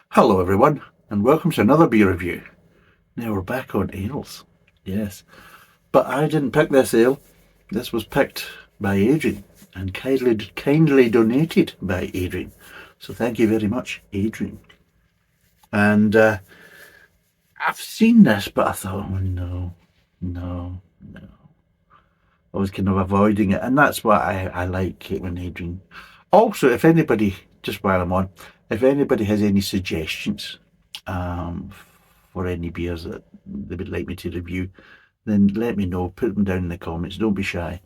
Hello everyone, and welcome to another beer review. Now we're back on ales. Yes. But I didn't pick this ale. This was picked by Adrian and kindly donated by Adrian. So thank you very much, Adrian. And I've seen this, but I thought, oh no. I was kind of avoiding it, and that's what I like it when Adrian. Also, if anybody, just while I'm on, if anybody has any suggestions um, for any beers that they would like me to review, then let me know. Put them down in the comments. Don't be shy,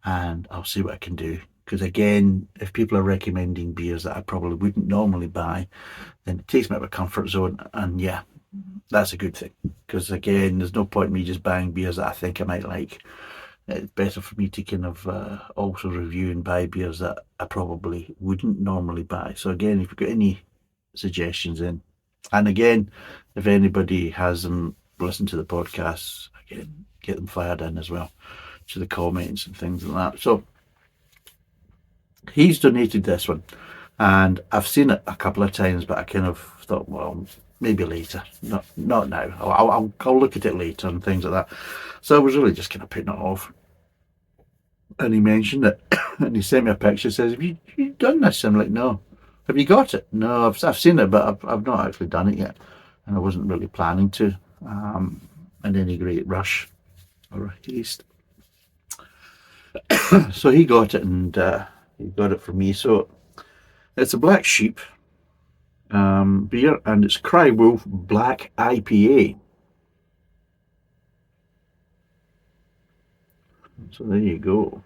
and I'll see what I can do. Because again, if people are recommending beers that I probably wouldn't normally buy, then it takes me out of my comfort zone, and yeah, that's a good thing. Because again, there's no point in me just buying beers that I think I might like. It's better for me to kind of also review and buy beers that I probably wouldn't normally buy. So again, if you've got any suggestions in, and again, if anybody has them, listen to the podcasts, again, get them fired in as well to the comments and things like that. So he's donated this one, and I've seen it a couple of times, but I kind of thought, well, maybe later, not now. I'll look at it later and things like that. So I was really just kind of putting it off. And he mentioned it, and he sent me a picture. Says, "Have you done this?" I'm like, "No." "Have you got it?" "No, I've seen it, but I've not actually done it yet, and I wasn't really planning to, in any great rush or haste." So he got it, and he got it for me. So it's a Black Sheep beer, and it's Cry Wolf Black IPA. So there you go.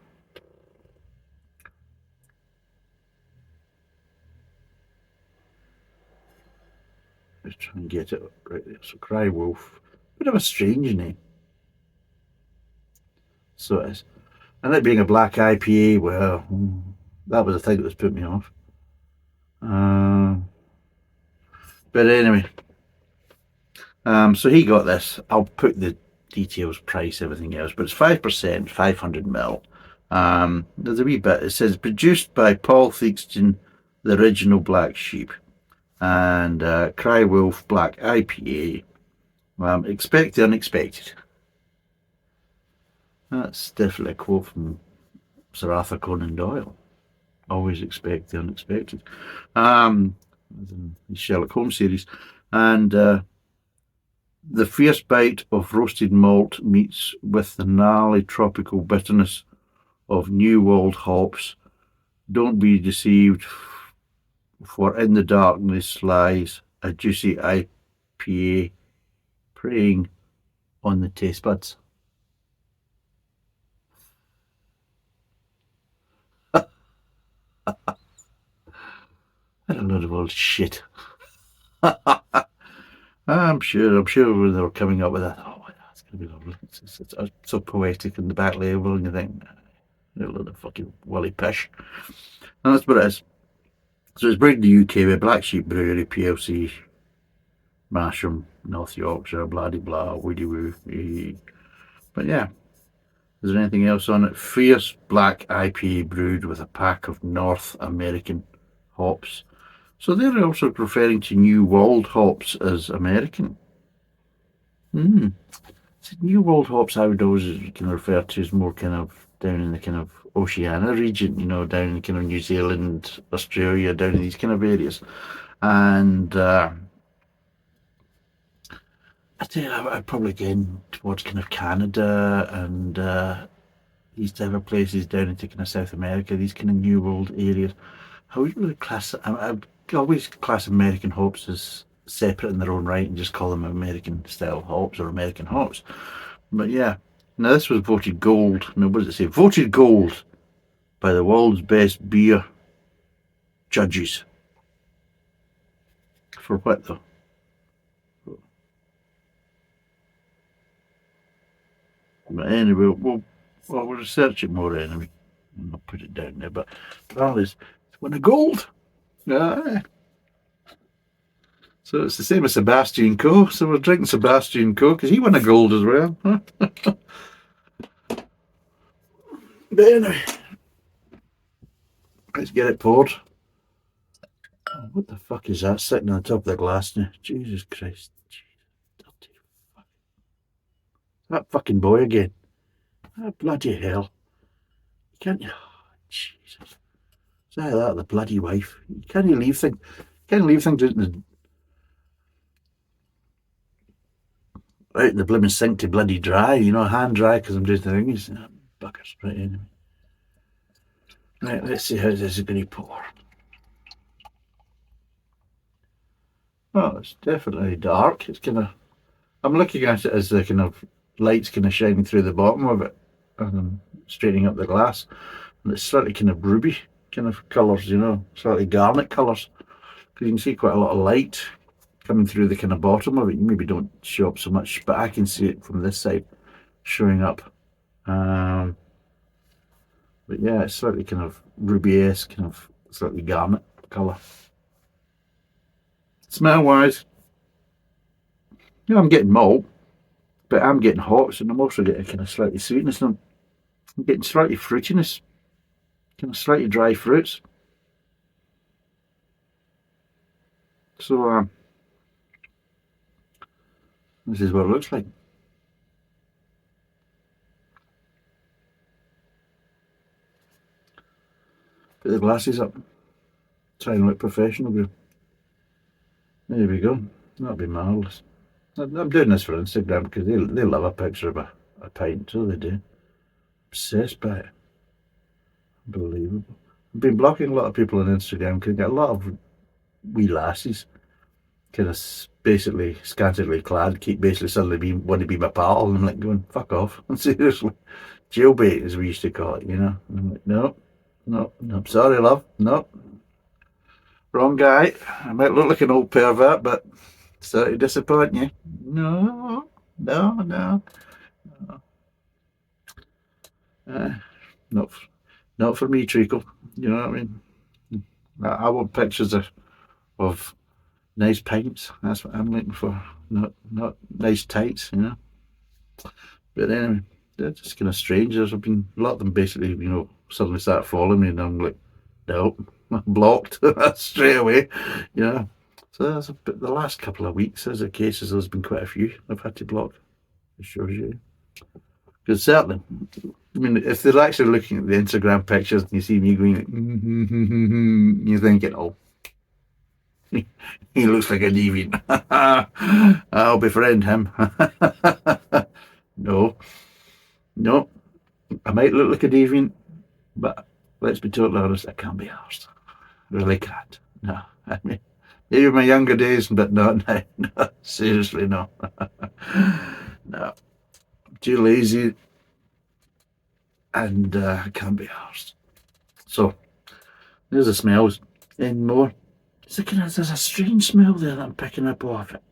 Let's try and get it right there. So Cry Wolf, bit of a strange name. So it is. And it being a black IPA, well, that was the thing that was putting me off. But anyway, so he got this. I'll put the details, price, everything else, but it's 5%, 500 ml. There's a wee bit. It says produced by Paul Theakston, the original Black Sheep, and Cry Wolf Black IPA. Expect the unexpected. That's definitely a quote from Sir Arthur Conan Doyle. Always expect the unexpected. The Sherlock Holmes series. And the fierce bite of roasted malt meets with the gnarly tropical bitterness of New World hops. Don't be deceived, for in the darkness lies a juicy IPA preying on the taste buds. And a load of old shit. I'm sure when they were coming up with that, oh, that's going to be lovely. It's so poetic in the back label, and you think, a load of fucking Willy Pish. And that's what it is. So it's brewed in the UK with Black Sheep Brewery PLC, Masham, North Yorkshire, blah de blah, woody woo. But yeah, is there anything else on it? Fierce Black IPA brewed with a pack of North American hops. So they're also referring to New World hops as American. New World hops I would always kind of refer to as more kind of down in the kind of Oceania region, down in kind of New Zealand, Australia, down in these kind of areas. And I think I'd probably get in towards kind of Canada and these type of places down into kind of South America, these kind of New World areas. I would really I'd always class American hops as separate in their own right and just call them American style hops or American hops. But yeah, now this was voted gold. Now, what does it say? Voted gold by the world's best beer judges. For what though? But anyway, we'll research it more anyway. And I'll put it down there. But it's won a gold. So it's the same as Sebastian Coe. So we're drinking Sebastian Coe because he won a gold as well. But anyway, let's get it poured. What the fuck is that sitting on top of the glass now? Jesus Christ. Dirty fuck. That fucking boy again. Ah, bloody hell. You can't. Oh, Jesus. Say that, the bloody wife. You can't leave things. Can't leave things out in the blooming sink to bloody dry, hand dry because I'm doing the thingies. Oh, buggers. Right, anyway. Right, let's see how this is going to pour. Oh, it's definitely dark. It's kind of. I'm looking at it as the kind of lights kind of shining through the bottom of it, and I'm straightening up the glass, and it's slightly kind of ruby kind of colours, slightly garnet colours, because you can see quite a lot of light coming through the kind of bottom of it. You maybe don't show up so much, but I can see it from this side showing up. But yeah, it's slightly kind of ruby-esque, kind of slightly garnet colour. Smell-wise, I'm getting malt, but I'm getting hops, and I'm also getting kind of slightly sweetness. I'm getting slightly fruitiness, kind of slightly dry fruits. So this is what it looks like. Put the glasses up. Try and look professional, bro. There we go. That'll be marvellous. I'm doing this for Instagram because they love a picture of a pint, so they do. Obsessed by it. Unbelievable. I've been blocking a lot of people on Instagram because I get a lot of wee lassies kind of basically scantily clad, keep basically suddenly want to be my pal, and I'm like going, fuck off. Seriously. Jailbait, as we used to call it, And I'm like, no, I'm sorry, love, no. Wrong guy. I might look like an old pervert, but sorry to disappoint you. No. Not for me, treacle. You know what I mean? I want pictures of nice pints. That's what I'm looking for. Not nice tights, But anyway, they're just kind of strangers. I've been a lot of them basically, suddenly start following me, and I'm like, nope, I'm blocked straight away, So that's the last couple of weeks, as a case, there's been quite a few I've had to block. It shows you. Because certainly, I mean, if they're actually looking at the Instagram pictures and you see me going, you're thinking, oh, he looks like a deviant. I'll befriend him. No, I might look like a deviant, but let's be totally honest, I can't be arsed. Really can't. No, I mean, maybe in my younger days, but not now. No, seriously, no. No, I'm too lazy, and I can't be arsed. So there's the smells. And more. There's a strange smell there that I'm picking up off it.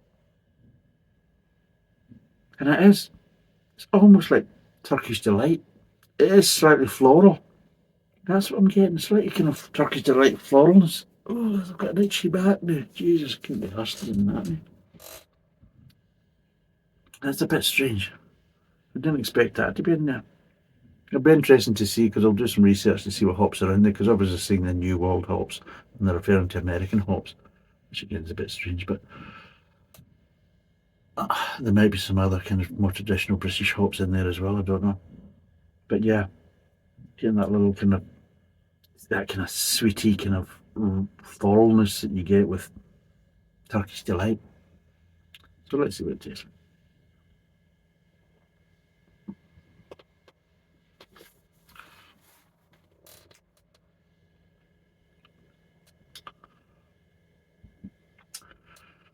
And it's almost like Turkish Delight. It is slightly floral. That's what I'm getting, slightly kind of Turkish Delight floralness. Oh, I've got an itchy back now. Jesus, I can't be arsed doing that now. That's a bit strange. I didn't expect that to be in there. It'll be interesting to see, because I'll do some research to see what hops are in there, because obviously seeing the New World hops, and they're referring to American hops, which again is a bit strange, but there might be some other kind of more traditional British hops in there as well, I don't know. But yeah, getting that little kind of, that kind of sweety kind of floralness that you get with Turkish Delight. So let's see what it tastes like.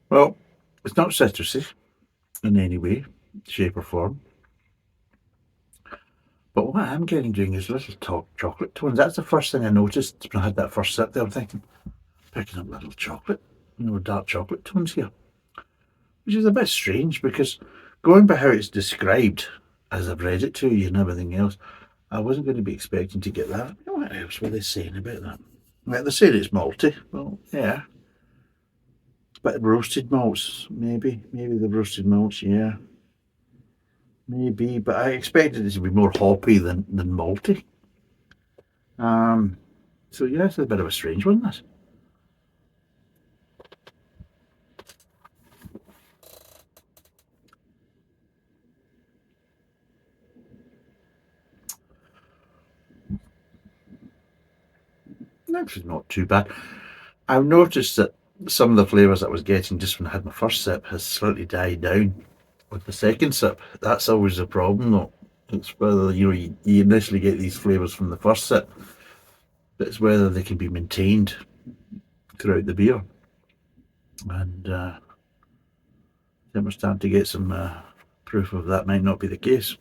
Well, it's not citrusy in any way, shape or form. But what I'm getting doing is little chocolate tones. That's the first thing I noticed when I had that first sip there. I'm thinking, picking up little chocolate, dark chocolate tones here. Which is a bit strange, because going by how it's described, as I've read it to you and everything else, I wasn't going to be expecting to get that. What else were they saying about that? Like, they're saying it's malty. Well, yeah. But roasted malts, maybe. Maybe the roasted malts, yeah. Maybe, but I expected it to be more hoppy than malty. So yeah, it's a bit of a strange one, this. actually not too bad. I've noticed that some of the flavours that I was getting just when I had my first sip has slightly died down with the second sip. That's always the problem, though. It's whether you initially get these flavours from the first sip, but it's whether they can be maintained throughout the beer. And then we're starting to get some proof of that might not be the case.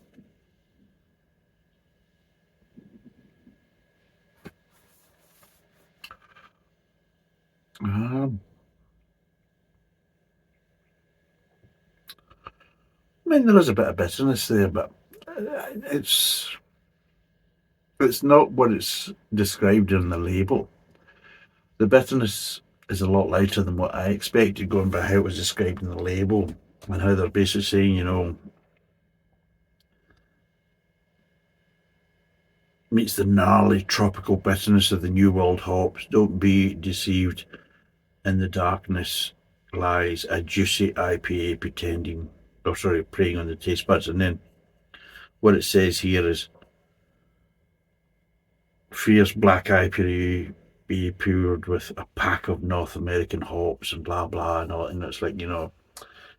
I mean, there is a bit of bitterness there, but it's not what it's described in the label. The bitterness is a lot lighter than what I expected, going by how it was described in the label and how they're basically saying, meets the gnarly tropical bitterness of the New World hops. Don't be deceived. In the darkness lies a juicy IPA preying on the taste buds. And then what it says here is fierce black IPA be poured with a pack of North American hops and blah blah and all, and it's like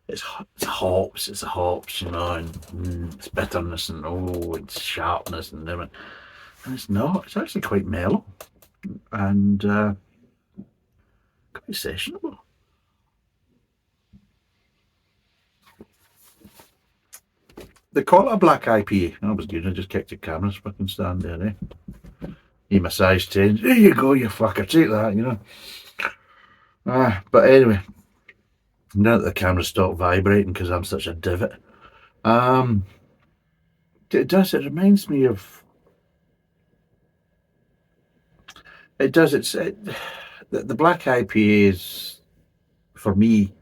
it's hops, it's and it's bitterness and it's sharpness and everything, and it's not. It's actually quite mellow and quite sessionable. They call it a black IPA. That was good. I just kicked the camera's fucking stand there, eh? You massage change. There you go, you fucker. Take that, but anyway, now that the camera stopped vibrating because I'm such a divot, it does. It reminds me of. It does. The black IPA is, for me,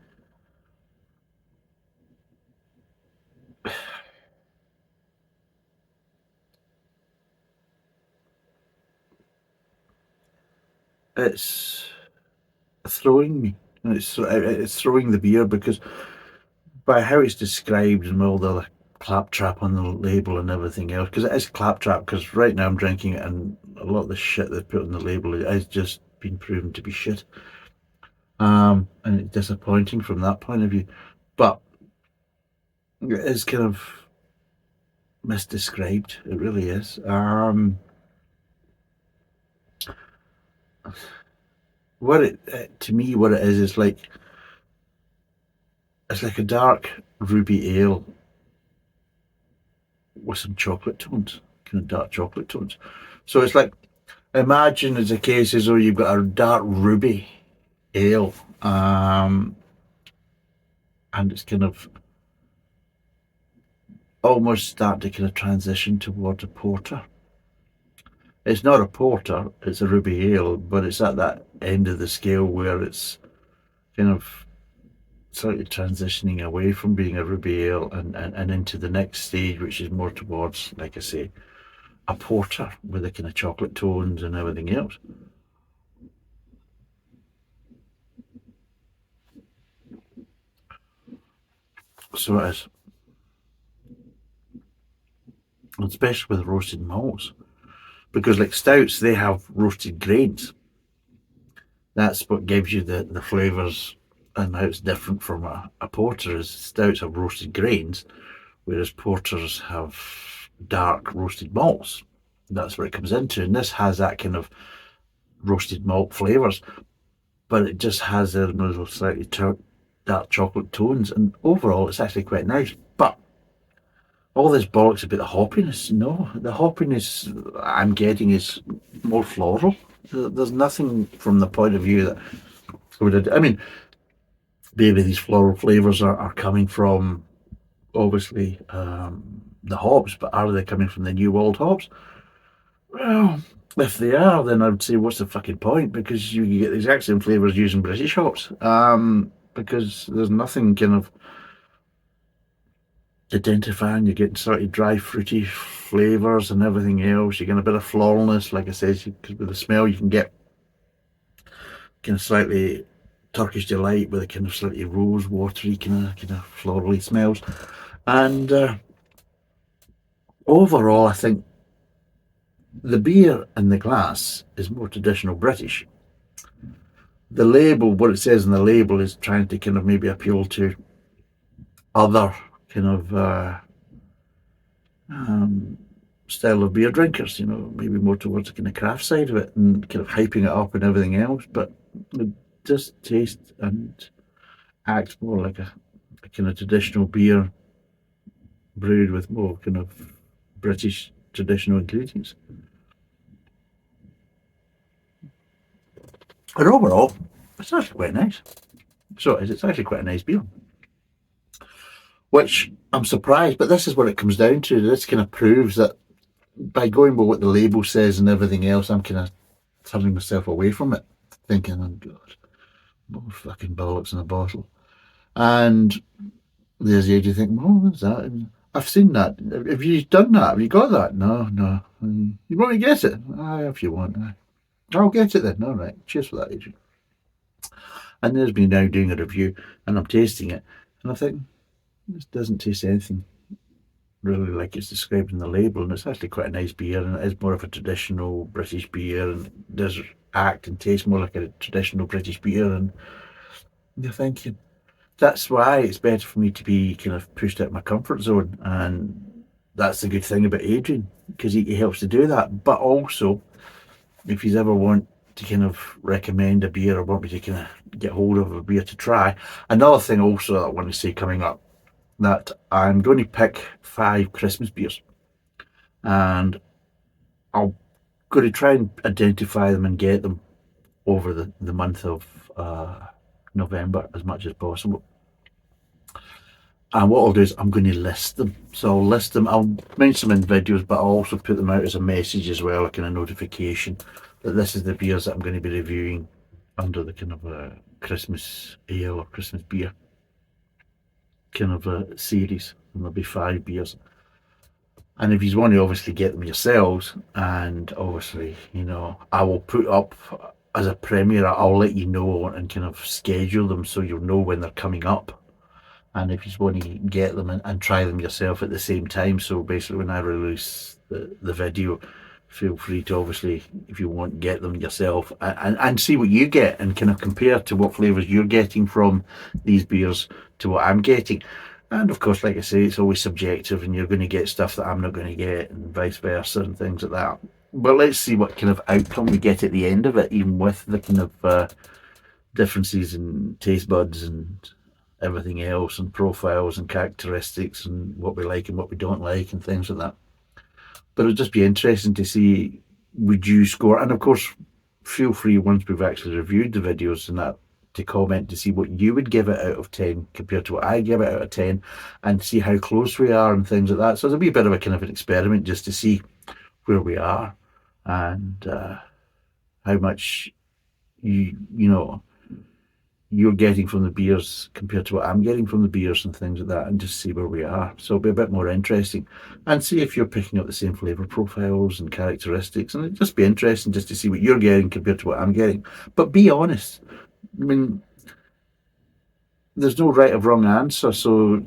it's throwing me. It's throwing the beer because by how it's described and all the claptrap on the label and everything else, because it is claptrap, because right now I'm drinking it and a lot of the shit they've put on the label has just been proven to be shit. And it's disappointing from that point of view. But it is kind of misdescribed. It really is. To me, what it is like it's like a dark ruby ale with some chocolate tones, kind of dark chocolate tones. So it's like, imagine it's a case as though you've got a dark ruby ale, and it's kind of almost starting to kind of transition towards a porter. It's not a porter, it's a ruby ale, but it's at that end of the scale where it's kind of slightly transitioning away from being a ruby ale and into the next stage, which is more towards, like I say, a porter with the kind of chocolate tones and everything else. So it is. And especially with roasted malts. Because like stouts, they have roasted grains. That's what gives you the flavours and how it's different from a porter is stouts have roasted grains, whereas porters have dark roasted malts. That's where it comes into. And this has that kind of roasted malt flavours, but it just has those slightly dark chocolate tones. And overall, it's actually quite nice. But all this bollocks about the hoppiness, no, the hoppiness I'm getting is more floral. There's nothing from the point of view that would. I mean, maybe these floral flavours are coming from obviously the hops, but are they coming from the New World hops? Well, if they are, then I would say, what's the fucking point? Because you get the exact same flavours using British hops. Because there's nothing kind of identifying. You're getting sort of dry, fruity flavours and everything else. You're getting a bit of floralness, like I said, because with the smell you can get kind of slightly Turkish delight with a kind of slightly rose watery kind of florally smells. And overall, I think The beer in the glass is more traditional British. The label, what it says in the label, is trying to kind of maybe appeal to other kind of style of beer drinkers, maybe more towards the kind of craft side of it and kind of hyping it up and everything else. But it just tastes and acts more like a kind of traditional beer brewed with more kind of British traditional ingredients. And overall, it's actually quite nice. So it's actually quite a nice beer. Which I'm surprised, but this is what it comes down to. This kind of proves that by going by what the label says and everything else, I'm kind of turning myself away from it, thinking, oh God, more fucking bollocks in a bottle. And there's the age you think, well, what's that? And I've seen that. Have you done that? Have you got that? No, no. You want me to get it? If you want. I'll get it then. All right. Cheers for that, agent. And there's me now doing a review, and I'm tasting it, and I think this doesn't taste anything really like it's described in the label, and it's actually quite a nice beer, and it is more of a traditional British beer, and it does act and taste more like a traditional British beer, and you're thinking that's why it's better for me to be kind of pushed out of my comfort zone, and that's the good thing about Adrian, because he helps to do that. But also, if you ever want to kind of recommend a beer or want me to kind of get hold of a beer to try, another thing also that I want to say coming up, that I'm going to pick 5 Christmas beers, and I'm going to try and identify them and get them over the month of November as much as possible. And what I'll do is I'm going to list them. So I'll list them, I'll mention them in videos, but I'll also put them out as a message as well, a kind of notification that this is the beers that I'm going to be reviewing under the kind of Christmas ale or Christmas beer kind of a series. And there'll be 5 beers. And if you want to obviously get them yourselves, and obviously, I will put up as a premiere, I'll let you know and kind of schedule them so you'll know when they're coming up. And if you want to get them and try them yourself at the same time, so basically when I release the video, feel free to obviously, if you want, get them yourself and see what you get and kind of compare to what flavours you're getting from these beers to what I'm getting. And of course, like I say, it's always subjective, and you're going to get stuff that I'm not going to get, and vice versa, and things like that. But let's see what kind of outcome we get at the end of it, even with the kind of differences in taste buds and everything else, and profiles and characteristics, and what we like and what we don't like, and things like that. But it'll just be interesting to see, would you score? And of course, feel free, once we've actually reviewed the videos and that, to comment to see what you would give it out of 10 compared to what I give it out of 10, and see how close we are and things like that. So it'll be a bit of a kind of an experiment just to see where we are, and how much you're getting from the beers compared to what I'm getting from the beers and things like that, and just see where we are. So it'll be a bit more interesting, and see if you're picking up the same flavour profiles and characteristics, and it'll just be interesting just to see what you're getting compared to what I'm getting. But be honest. I mean, there's no right or wrong answer. So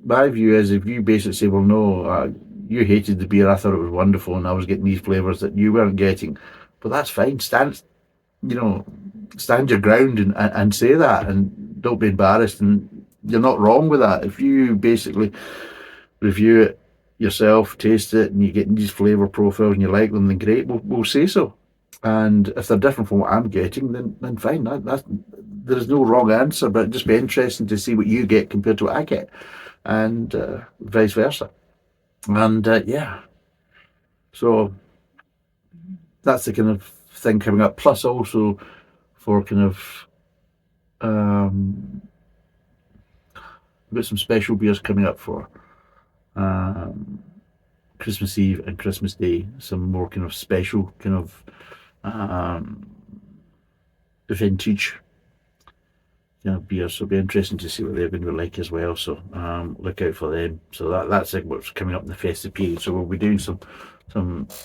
my view is, if you basically say, well, no, you hated the beer, I thought it was wonderful, and I was getting these flavours that you weren't getting, but that's fine. Stand your ground and say that, and don't be embarrassed, and you're not wrong with that. If you basically review it yourself, taste it, and you get these flavour profiles and you like them, then great, we'll say so. And if they're different from what I'm getting, then fine. There is no wrong answer, but it'd just be interesting to see what you get compared to what I get, and vice versa. And yeah, so that's the kind of thing coming up. Plus, also for kind of we've got some special beers coming up for Christmas Eve and Christmas Day. Some more kind of special kind of vintage kind of beers. So it'll be interesting to see what they're going to be like as well. So look out for them. So that's like what's coming up in the festive period. So we'll be doing some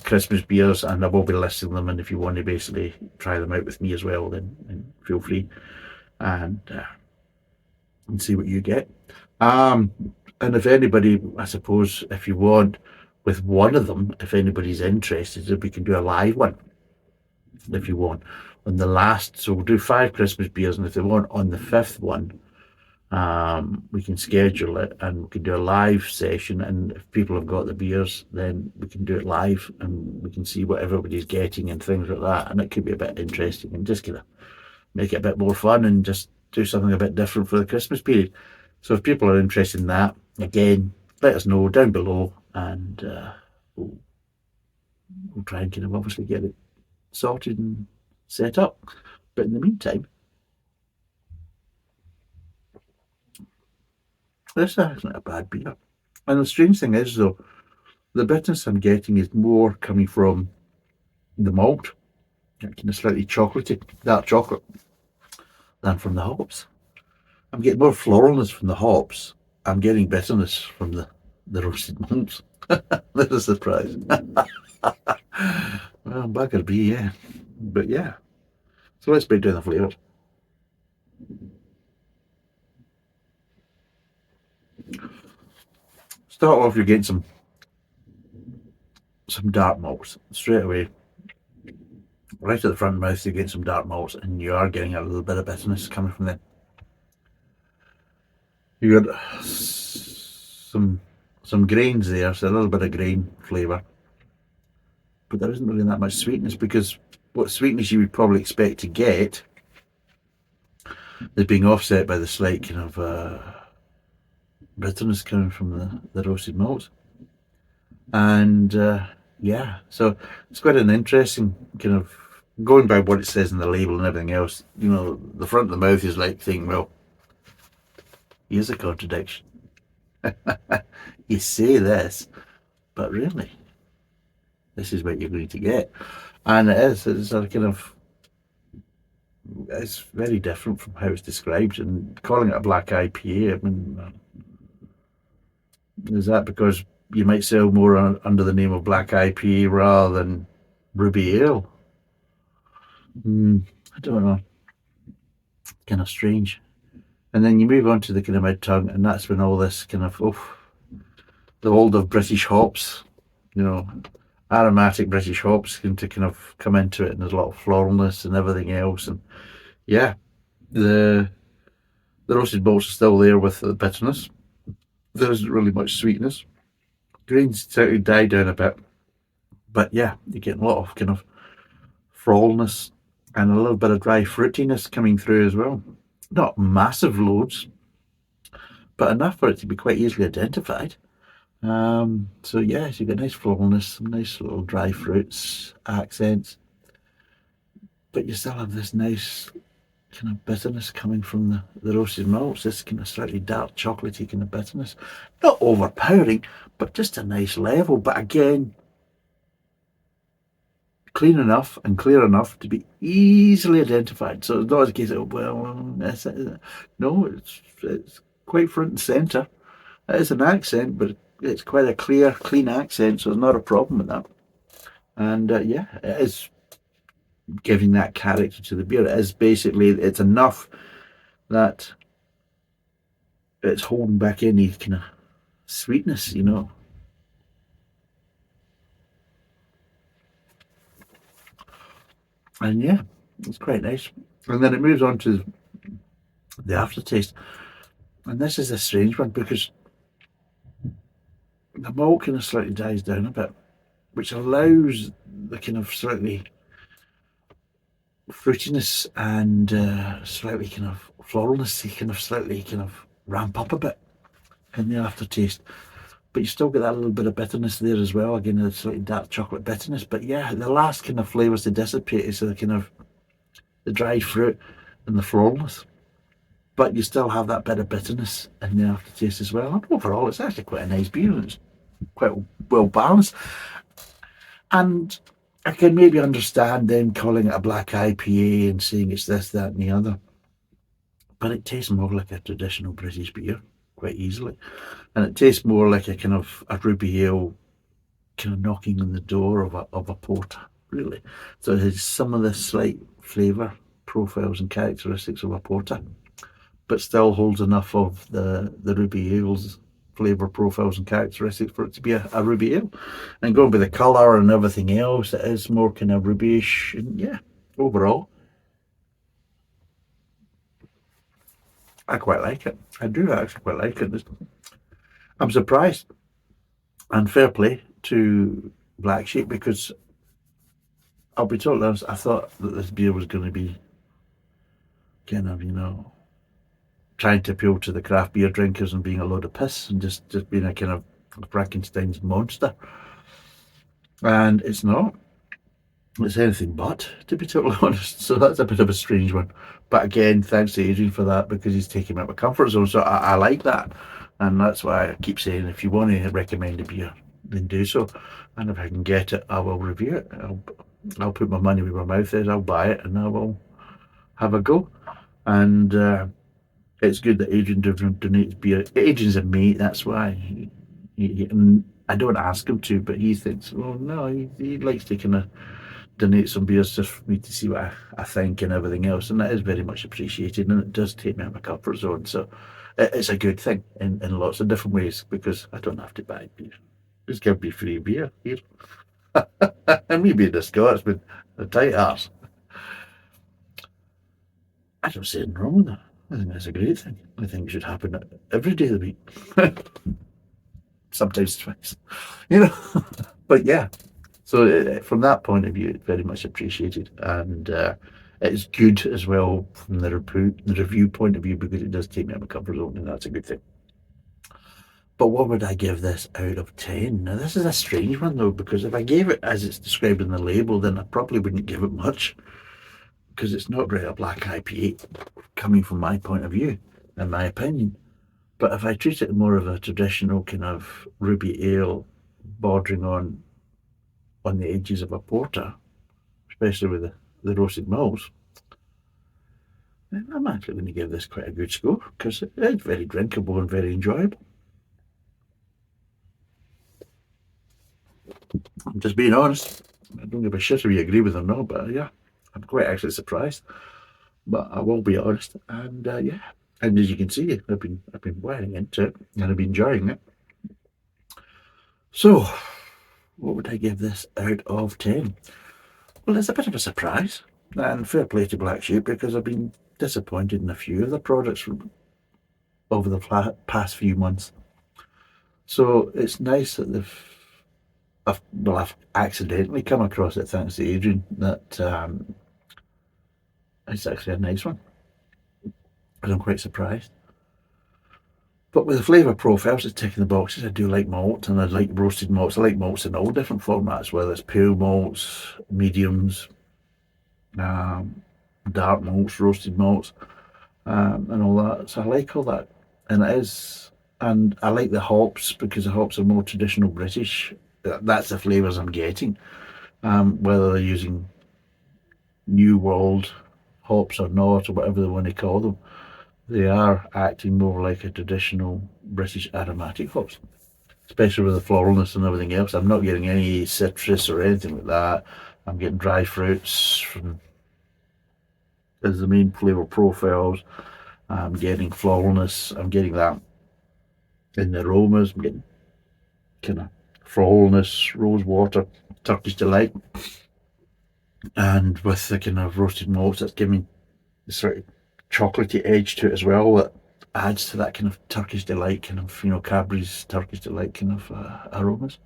Christmas beers, and I will be listing them. And if you want to basically try them out with me as well, then feel free and see what you get. And if anybody, I suppose, if you want, with one of them, if anybody's interested, we can do a live one if you want on the last. So we'll do 5 Christmas beers, and if they want on the 5th one, we can schedule it and we can do a live session. And if people have got the beers, then we can do it live and we can see what everybody's getting and things like that. And it could be a bit interesting and just kind of make it a bit more fun and just do something a bit different for the Christmas period. So if people are interested in that, again, let us know down below, and we'll try and kind of obviously get it sorted and set up. But in the meantime, this isn't a bad beer. And the strange thing is, though, the bitterness I'm getting is more coming from the malt, kind of slightly chocolatey, dark chocolate, than from the hops. I'm getting more floralness from the hops. I'm getting bitterness from the roasted malts. That's a surprise. Well, bugger be, yeah. But yeah. So let's break down the flavours. Start off, you're getting some dark malts straight away. Right at the front of the mouth, you're getting some dark malts, and you are getting a little bit of bitterness coming from them. You got some grains there, so a little bit of grain flavour. But there isn't really that much sweetness, because what sweetness you would probably expect to get is being offset by the slight kind of bitterness coming from the roasted malts. And yeah, so it's quite an interesting kind of, going by what it says in the label and everything else. You know, the front of the mouth is like thinking, well, here's a contradiction. You say this, but really, this is what you're going to get. And it's a kind of, it's very different from how it's described. And calling it a black IPA, I mean, is that because you might sell more under the name of Black IPA rather than Ruby Ale? I don't know. Kind of strange. And then you move on to the kind of mid tongue, and that's when all this kind of, the world of British hops, you know, aromatic British hops can to kind of come into it, and there's a lot of floralness and everything else. And yeah, the roasted malts are still there with the bitterness. There isn't really much sweetness. Grains certainly die down a bit, but yeah, you get a lot of kind of frolness and a little bit of dry fruitiness coming through as well. Not massive loads, but enough for it to be quite easily identified. So yes, you get nice floralness, some nice little dry fruits, accents, but you still have this nice kind of bitterness coming from the roasted malts, this kind of slightly dark chocolatey kind of bitterness. Not overpowering, but just a nice level. But again, clean enough and clear enough to be easily identified. So it's not a case of, well, no, it's quite front and centre. It is an accent, but it's quite a clear, clean accent, so there's not a problem with that. And yeah, it is giving that character to the beer. It is basically, it's enough that it's holding back any kind of sweetness, you know. And yeah, it's quite nice. And then it moves on to the aftertaste. And this is a strange one, because the malt kind of slightly dies down a bit, which allows the kind of slightly fruitiness and slightly kind of floralness to kind of slightly kind of ramp up a bit in the aftertaste. But you still get that little bit of bitterness there as well. Again, a slightly dark chocolate bitterness. But yeah, the last kind of flavours to dissipate is the kind of the dried fruit and the floralness. But you still have that bit of bitterness in the aftertaste as well. And overall, it's actually quite a nice beer. It's quite well balanced. And I can maybe understand them calling it a black IPA and saying it's this, that, and the other. But it tastes more like a traditional British beer, quite easily. And it tastes more like a kind of a ruby ale kind of knocking on the door of a porter, really. So it has some of the slight flavour profiles and characteristics of a porter, but still holds enough of the ruby ales flavour profiles and characteristics for it to be a ruby ale. And going by the colour and everything else, it is more kind of rubyish. And yeah, overall, I quite like it. I do actually quite like it. I'm surprised, and fair play to Black Sheep, because I'll be totally honest, I thought that this beer was going to be kind of, trying to appeal to the craft beer drinkers and being a load of piss and just being a kind of Frankenstein's monster. And it's not. It's anything but, to be totally honest. So that's a bit of a strange one. But again, thanks to Adrian for that, because he's taking me out of my comfort zone. So I like that. And that's why I keep saying, if you want to recommend a beer, then do so. And if I can get it, I will review it. I'll put my money where my mouth is. I'll buy it and I will have a go. And it's good that Adrian donates beer. Adrian's a mate, that's why. And I don't ask him to, but he thinks, well, no, he likes to kind of donate some beers just for me to see what I think and everything else. And that is very much appreciated. And it does take me out of my comfort zone. So it's a good thing in lots of different ways, because I don't have to buy beer. Just give me free beer here. And me being a Scotsman, a tight arse. I don't see anything wrong with that. I think that's a great thing. I think it should happen every day of the week. Sometimes twice, But yeah, so from that point of view, it's very much appreciated. And it's good as well from the review point of view, because it does take me out of my comfort zone, and that's a good thing. But what would I give this out of 10? Now, this is a strange one, though, because if I gave it as it's described in the label, then I probably wouldn't give it much, because it's not really a black IPA, coming from my point of view, in my opinion. But if I treat it more of a traditional kind of ruby ale, bordering on the edges of a porter, especially with the roasted malts, then I'm actually going to give this quite a good score, because it's very drinkable and very enjoyable. I'm just being honest. I don't give a shit if you agree with them or not, but yeah, I'm quite actually surprised. But I will be honest, and yeah, and as you can see, I've been wearing into it and I've been enjoying it. So, what would I give this out of 10? Well, it's a bit of a surprise, and fair play to Black Sheep, because I've been disappointed in a few of the products over the past few months. So it's nice that I've accidentally come across it, thanks to Adrian, that it's actually a nice one. And I'm quite surprised. But with the flavour profiles, it's ticking the boxes. I do like malt, and I like roasted malts. I like malts in all different formats, whether it's pale malts, mediums, dark malts, roasted malts, and all that. So I like all that. And I like the hops, because the hops are more traditional British. That's the flavours I'm getting. Whether they're using New World hops or not, or whatever they want to call them, they are acting more like a traditional British aromatic hops, especially with the floralness and everything else. I'm not getting any citrus or anything like that. I'm getting dry fruits as the main flavour profiles. I'm getting floralness. I'm getting that in the aromas. I'm getting kind of floralness, rose water, Turkish delight, and with the kind of roasted malts, that's giving the sort of chocolatey edge to it as well, that adds to that kind of Turkish delight, kind of, Cadbury's Turkish delight kind of aromas.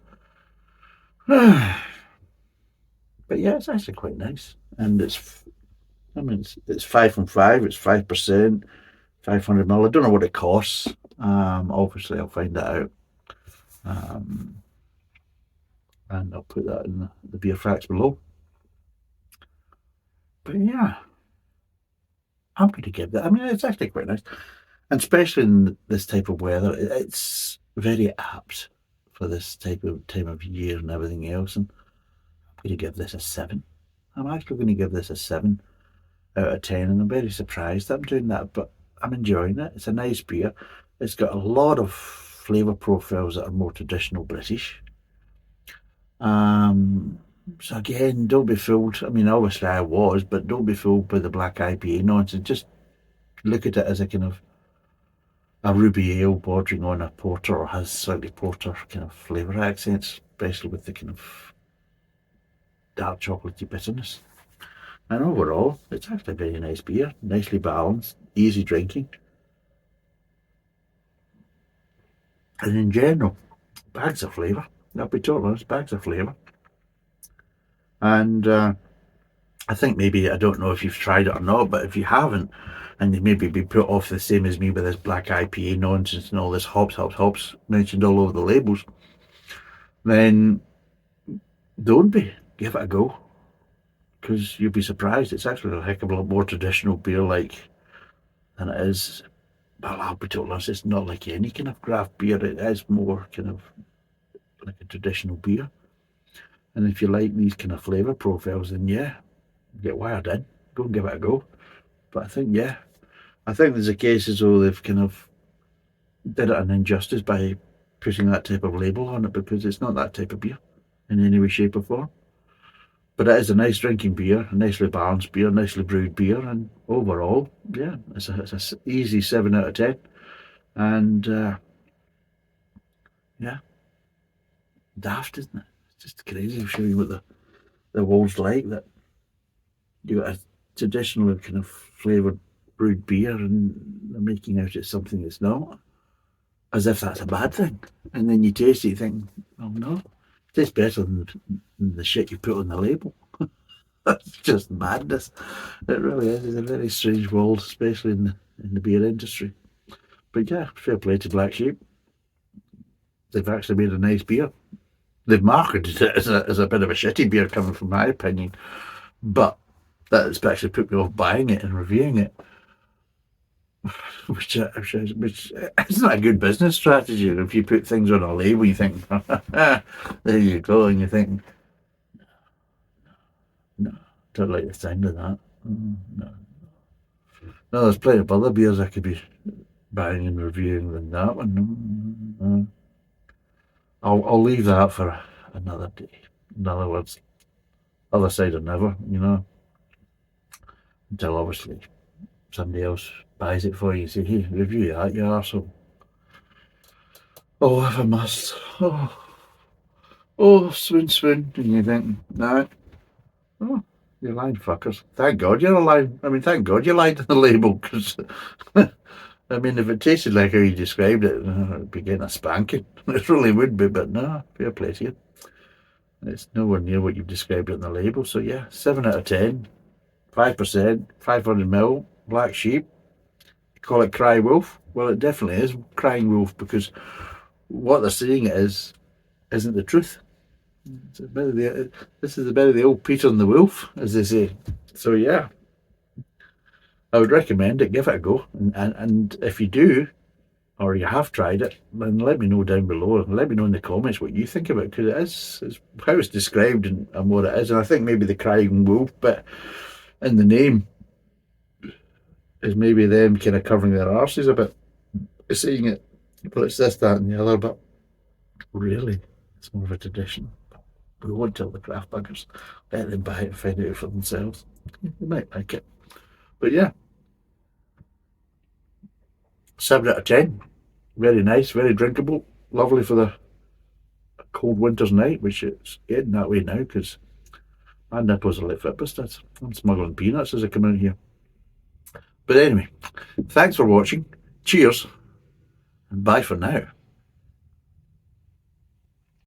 But yeah, it's actually quite nice, and it's 5 from 5. It's 5%, 500ml. I don't know what it costs. Obviously, I'll find that out, and I'll put that in the beer facts below. But yeah, I'm going to give that. It's actually quite nice, and especially in this type of weather, it's very apt for this type of time of year and everything else. And I'm going to give this a 7. I'm actually going to give this a 7 out of 10, and I'm very surprised I'm doing that, but I'm enjoying it. It's a nice beer. It's got a lot of flavour profiles that are more traditional British. So again, don't be fooled. Obviously I was, but don't be fooled by the Black IPA nonsense. Just look at it as a kind of a ruby ale bordering on a porter, or has slightly porter kind of flavour accents, especially with the kind of dark chocolatey bitterness. And overall, it's actually a very nice beer, nicely balanced, easy drinking. And in general, bags of flavour. I'll be totally honest, bags of flavour. And I think maybe, I don't know if you've tried it or not, but if you haven't, and you maybe be put off the same as me with this Black IPA nonsense and all this hops mentioned all over the labels, then don't be. Give it a go. Because you'll be surprised. It's actually a heck of a lot more traditional beer like than it is. Well, I'll be totally honest, it's not like any kind of craft beer. It is more kind of like a traditional beer. And if you like these kind of flavour profiles, then yeah, get wired in. Go and give it a go. But I think, yeah, I think there's a case as though they've kind of did it an injustice by putting that type of label on it, because it's not that type of beer in any way, shape or form. But it is a nice drinking beer, a nicely balanced beer, nicely brewed beer, and overall, yeah, it's a easy 7 out of 10. And yeah, daft, isn't it? It's just crazy to show you what the world's like, that you got a traditional kind of flavoured brewed beer and they're making out it's something it's not, as if that's a bad thing. And then you taste it, you think, oh no, it tastes better than the shit you put on the label. That's just madness. It really is. It's a very strange world, especially in the beer industry. But yeah, fair play to Black Sheep. They've actually made a nice beer. They've marketed it as a bit of a shitty beer, coming from my opinion. But that's actually put me off buying it and reviewing it. Which is not a good business strategy. If you put things on a label, you think, there you go, and you think, no, don't like the sound of that. No. No, there's plenty of other beers I could be buying and reviewing than that one. I'll leave that for another day. In other words, other side or never, until obviously somebody else buys it for you and say, hey, review that, you arsehole. Oh, if I must. Oh, swoon. And you think, no. Oh, you're lying fuckers. Thank God you're lying. I mean, thank God you lied on the label, because I mean, if it tasted like how you described it, it'd be getting a spanking. It really would be, but no, fair play to you. It's nowhere near what you've described it on the label. So yeah, 7 out of 10, 5%, 500ml, Black Sheep. You call it Cry Wolf? Well, it definitely is Crying Wolf, because what they're saying isn't the truth. This is about the old Peter and the Wolf, as they say. So yeah, I would recommend it. Give it a go, and if you do, or you have tried it, then let me know down below, and let me know in the comments what you think of it, because it's how it's described and what it is. And I think maybe the crying wolf bit in the name is maybe them kind of covering their arses a bit, saying it, but it's this, that, and the other. But really, it's more of a tradition. We won't tell the craft buggers. Let them buy it and find out for themselves. They might like it. But yeah, 7 out of 10. Very nice, very drinkable, lovely for the cold winter's night, which it's getting that way now, because my nipples are like Fitbits. I'm smuggling peanuts as I come out here. But anyway, thanks for watching. Cheers, and bye for now.